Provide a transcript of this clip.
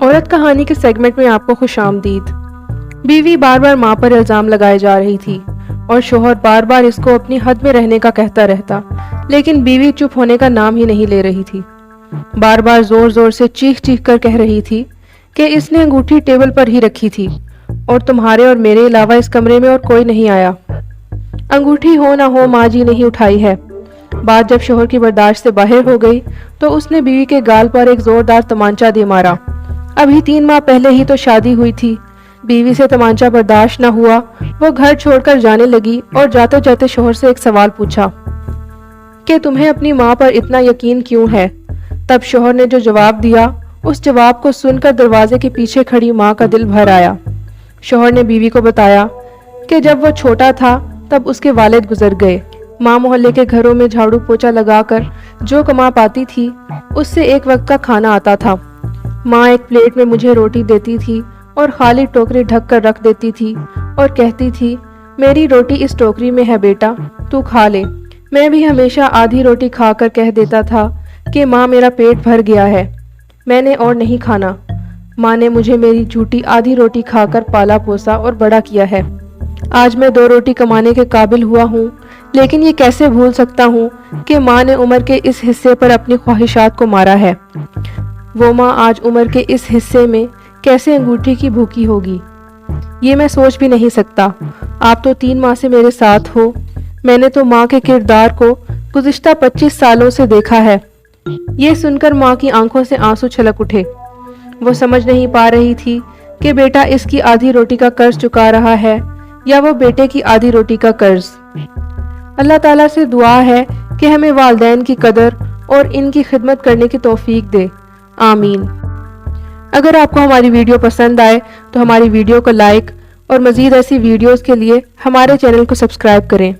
عورت کہانی کے سیگمنٹ میں آپ کو خوش آمدید۔ بیوی بار بار ماں پر الزام لگائے جا رہی تھی اور شوہر بار بار اس کو اپنی حد میں رہنے کا کہتا رہتا، لیکن بیوی چپ ہونے کا نام ہی نہیں لے رہی تھی۔ بار بار زور زور سے چیخ چیخ کر کہہ رہی تھی کہ اس نے انگوٹھی ٹیبل پر ہی رکھی تھی اور تمہارے اور میرے علاوہ اس کمرے میں اور کوئی نہیں آیا۔ انگوٹھی ہو نہ ہو ماں جی نہیں اٹھائی ہے۔ بات جب شوہر کی برداشت سے باہر ہو گئی تو اس نے بیوی کے گال پر ایک زوردار تمانچہ دے مارا۔ ابھی 3 ماہ پہلے ہی تو شادی ہوئی تھی۔ بیوی سے تمانچہ برداشت نہ ہوا، وہ گھر چھوڑ کر جانے لگی اور جاتے جاتے شوہر سے ایک سوال پوچھا کہ تمہیں اپنی ماں پر اتنا یقین کیوں ہے؟ تب شوہر نے جو جواب دیا، اس جواب کو سن کر دروازے کے پیچھے کھڑی ماں کا دل بھر آیا۔ شوہر نے بیوی کو بتایا کہ جب وہ چھوٹا تھا تب اس کے والد گزر گئے۔ ماں محلے کے گھروں میں جھاڑو پوچھا لگا کر جو کما پاتی تھی اس سے ایک وقت کا کھانا آتا تھا۔ ماں ایک پلیٹ میں مجھے روٹی دیتی تھی اور خالی ٹوکری ڈھک کر رکھ دیتی تھی اور کہتی تھی میری روٹی اس ٹوکری میں ہے بیٹا، تو کھا لے۔ میں بھی ہمیشہ آدھی روٹی کھا کر کہہ دیتا تھا کہ ماں میرا پیٹ بھر گیا ہے، میں نے اور نہیں کھانا۔ ماں نے مجھے میری جھوٹی آدھی روٹی کھا کر پالا پوسا اور بڑا کیا ہے۔ آج میں 2 روٹی کمانے کے قابل ہوا ہوں، لیکن یہ کیسے بھول سکتا ہوں کہ ماں نے عمر کے اس حصے پر اپنی خواہشات کو مارا ہے۔ وہ ماں آج عمر کے اس حصے میں کیسے انگوٹھی کی بھوکی ہوگی، یہ میں سوچ بھی نہیں سکتا۔ آپ تو 3 ماہ سے میرے ساتھ ہو، میں نے تو ماں کے کردار کو گزشتہ 25 سالوں سے دیکھا ہے۔ یہ سن کر ماں کی آنکھوں سے آنسو چھلک اٹھے۔ وہ سمجھ نہیں پا رہی تھی کہ بیٹا اس کی آدھی روٹی کا قرض چکا رہا ہے یا وہ بیٹے کی آدھی روٹی کا قرض۔ اللہ تعالیٰ سے دعا ہے کہ ہمیں والدین کی قدر اور ان کی خدمت کرنے کی توفیق دے، آمین۔ اگر آپ کو ہماری ویڈیو پسند آئے تو ہماری ویڈیو کو لائک اور مزید ایسی ویڈیوز کے لیے ہمارے چینل کو سبسکرائب کریں۔